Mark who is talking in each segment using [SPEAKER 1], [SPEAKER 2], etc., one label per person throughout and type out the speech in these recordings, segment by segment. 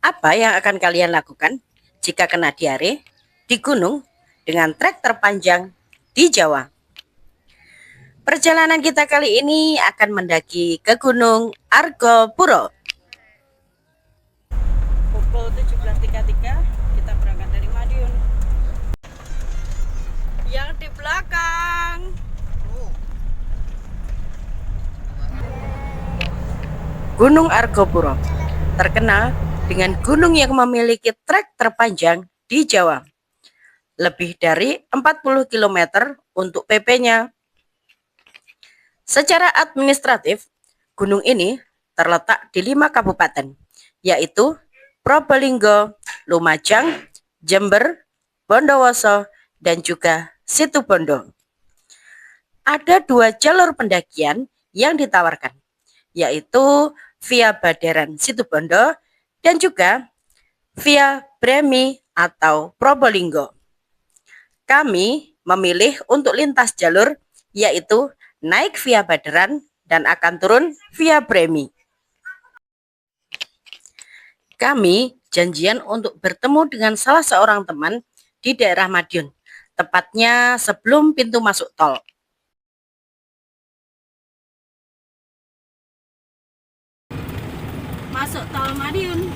[SPEAKER 1] Apa yang akan kalian lakukan jika kena diare di gunung dengan trek terpanjang di Jawa? Perjalanan kita kali ini akan mendaki ke Gunung Argopuro. Pukul 17.33 kita berangkat dari Madiun. Yang di belakang Gunung Argopuro terkenal dengan gunung yang memiliki trek terpanjang di Jawa. Lebih dari 40 km untuk PP-nya. Secara administratif, gunung ini terletak di 5 kabupaten, yaitu Probolinggo, Lumajang, Jember, Bondowoso, dan juga Situbondo. Ada 2 jalur pendakian yang ditawarkan, yaitu via Baderan Situbondo dan juga via Bremi atau Probolinggo. Kami memilih untuk lintas jalur yaitu naik via Baderan dan akan turun via Bremi. Kami janjian untuk bertemu dengan salah seorang teman di daerah Madiun, tepatnya sebelum pintu masuk tol. Masuk tol Madiun.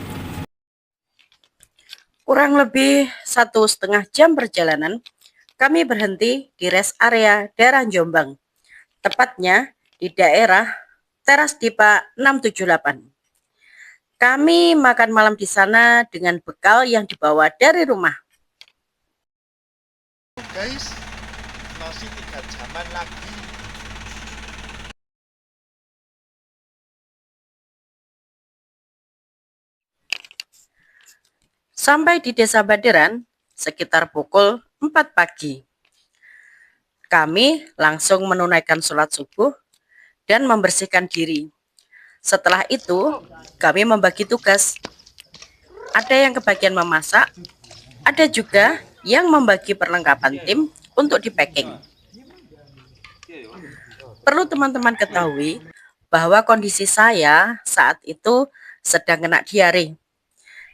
[SPEAKER 1] Kurang lebih 1,5 jam perjalanan, kami berhenti di rest area daerah Jombang, tepatnya di daerah Teras Dipa 678. Kami makan malam di sana dengan bekal yang dibawa dari rumah.
[SPEAKER 2] Guys, masih 3 jaman lagi.
[SPEAKER 1] Sampai di Desa Baderan sekitar pukul 4 pagi. Kami langsung menunaikan sholat subuh dan membersihkan diri. Setelah itu, kami membagi tugas. Ada yang kebagian memasak, ada juga yang membagi perlengkapan tim untuk di-packing. Perlu teman-teman ketahui bahwa kondisi saya saat itu sedang kena diare.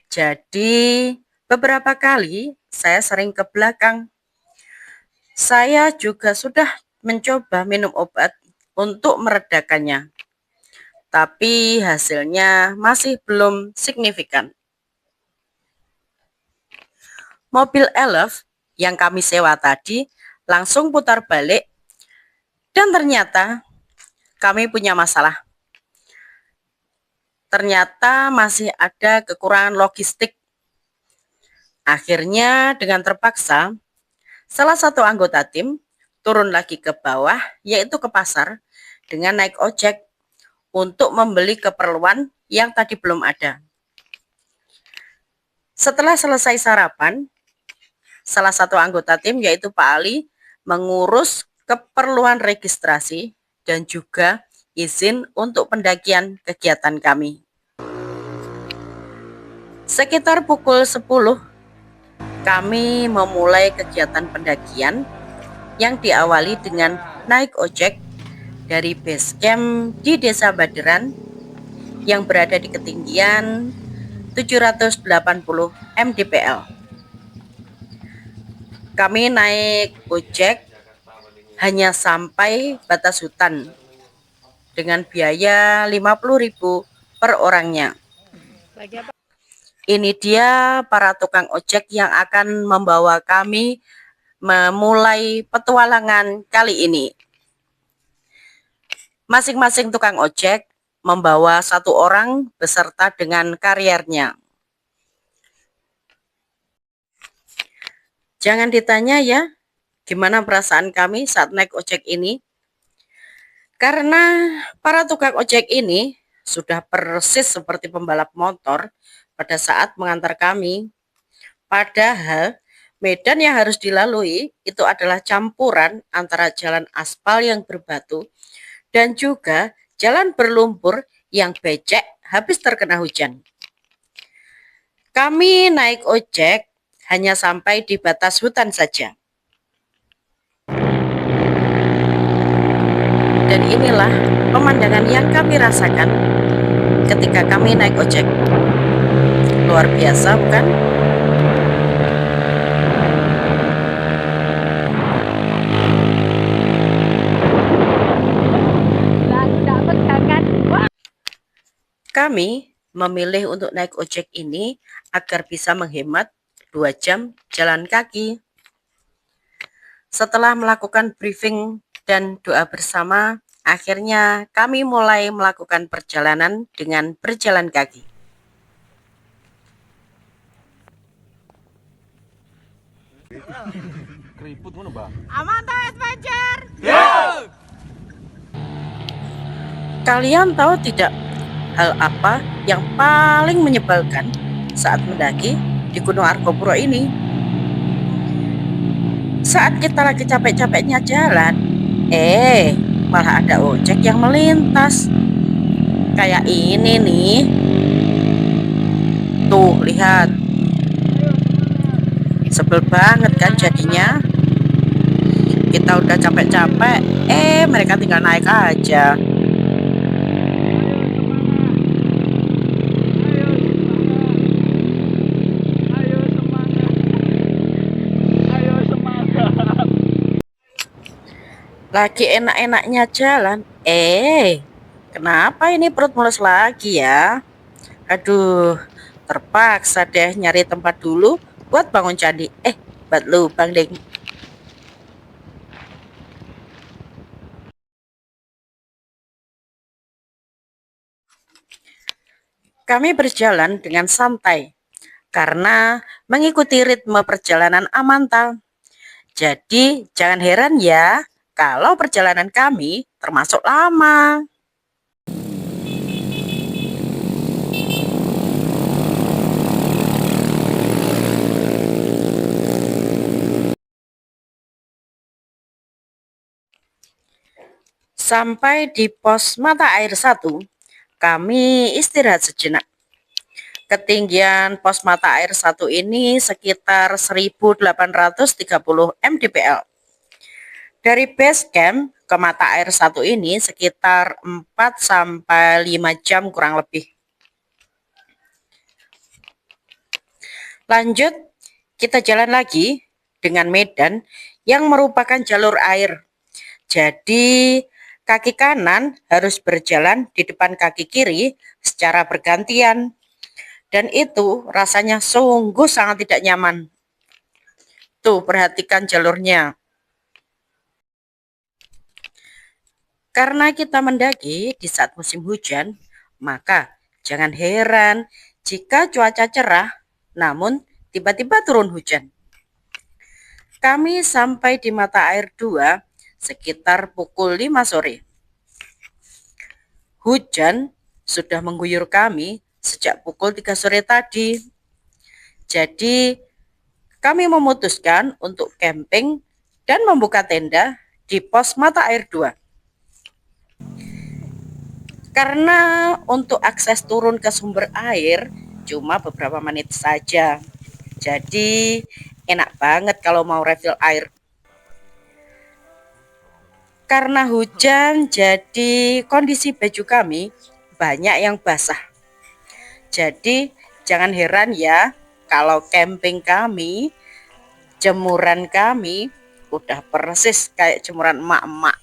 [SPEAKER 1] Jadi, beberapa kali saya sering ke belakang. Saya juga sudah mencoba minum obat untuk meredakannya. Tapi hasilnya masih belum signifikan. Mobil Elf yang kami sewa tadi langsung putar balik dan ternyata kami punya masalah. Ternyata masih ada kekurangan logistik. Akhirnya dengan terpaksa, salah satu anggota tim turun lagi ke bawah, yaitu ke pasar, dengan naik ojek untuk membeli keperluan yang tadi belum ada. Setelah selesai sarapan, salah satu anggota tim, yaitu Pak Ali, mengurus keperluan registrasi dan juga izin untuk pendakian kegiatan kami. Sekitar pukul 10, kami memulai kegiatan pendakian yang diawali dengan naik ojek dari base camp di Desa Baderan yang berada di ketinggian 780 mdpl. Kami naik ojek hanya sampai batas hutan dengan biaya 50.000 per orangnya. Ini dia para tukang ojek yang akan membawa kami memulai petualangan kali ini. Masing-masing tukang ojek membawa 1 orang beserta dengan kariernya. Jangan ditanya ya, gimana perasaan kami saat naik ojek ini. Karena para tukang ojek ini sudah persis seperti pembalap motor pada saat mengantar kami. Padahal medan yang harus dilalui itu adalah campuran antara jalan aspal yang berbatu dan juga jalan berlumpur yang becek habis terkena hujan. Kami naik ojek hanya sampai di batas hutan saja. Dan inilah pemandangan yang kami rasakan ketika kami naik ojek. Luar biasa, bukan? Kami memilih untuk naik ojek ini agar bisa menghemat 2 jam jalan kaki. Setelah melakukan briefing dan doa bersama, akhirnya kami mulai melakukan perjalanan dengan berjalan kaki.
[SPEAKER 3] Keriput ngono, Mbak.
[SPEAKER 4] Amanta Adventure.
[SPEAKER 1] Kalian tahu tidak hal apa yang paling menyebalkan saat mendaki di Gunung Argopuro ini? Saat kita lagi capek-capeknya jalan, malah ada ojek yang melintas. Kayak ini nih. Tuh, lihat. Sebel banget kan jadinya. Kita udah capek-capek, mereka tinggal naik aja. Lagi enak-enaknya jalan, kenapa ini perut mulus lagi ya? Aduh, terpaksa deh nyari tempat dulu buat bangun candi. Buat lubang deh. Kami berjalan dengan santai karena mengikuti ritme perjalanan Amanta. Jadi jangan heran ya kalau perjalanan kami termasuk lama. Sampai di pos mata air 1, kami istirahat sejenak. Ketinggian pos mata air 1 ini sekitar 1830 mdpl. Dari base camp ke mata air 1 ini sekitar 4-5 jam kurang lebih. Lanjut, kita jalan lagi dengan medan yang merupakan jalur air. Jadi, kaki kanan harus berjalan di depan kaki kiri secara bergantian. Dan itu rasanya sungguh sangat tidak nyaman. Tuh, perhatikan jalurnya. Karena kita mendaki di saat musim hujan, maka jangan heran jika cuaca cerah, namun tiba-tiba turun hujan. Kami sampai di mata air 2 sekitar pukul 5 sore. Hujan sudah mengguyur kami sejak pukul 3 sore tadi. Jadi, kami memutuskan untuk camping dan membuka tenda di pos mata air 2. Karena untuk akses turun ke sumber air cuma beberapa menit saja. Jadi enak banget kalau mau refill air. Karena hujan, jadi kondisi baju kami banyak yang basah. Jadi jangan heran ya kalau camping kami, jemuran kami udah persis kayak jemuran emak-emak.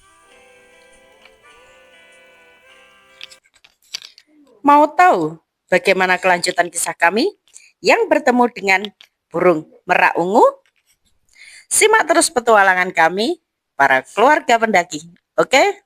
[SPEAKER 1] Mau tahu bagaimana kelanjutan kisah kami yang bertemu dengan burung merak ungu? Simak terus petualangan kami, para keluarga pendaki. Oke?